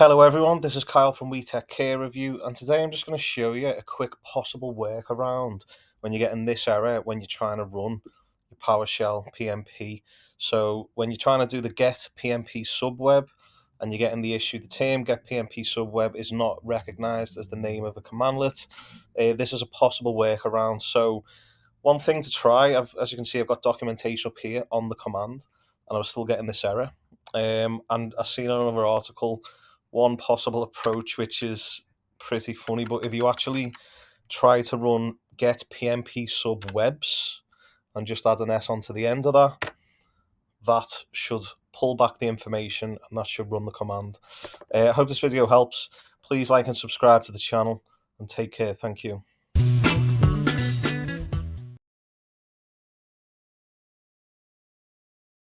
Hello everyone, this is Kyle from WeTechCareOfYou, and today I'm just going to show you a quick possible workaround when you're getting this error when you're trying to run your PowerShell PnP. So when you're trying to do the Get-PnPSubWeb and you're getting the issue, the term Get-PnPSubWeb is not recognized as the name of a commandlet, this is a possible workaround. So one thing to try, as you can see, I've got documentation up here on the command, and I was still getting this error. And I've seen on another article one possible approach, which is pretty funny. But if you actually try to run get PnP sub webs and just add an S onto the end of that, that should pull back the information and that should run the command. I hope this video helps. Please like and subscribe to the channel and take care. Thank you.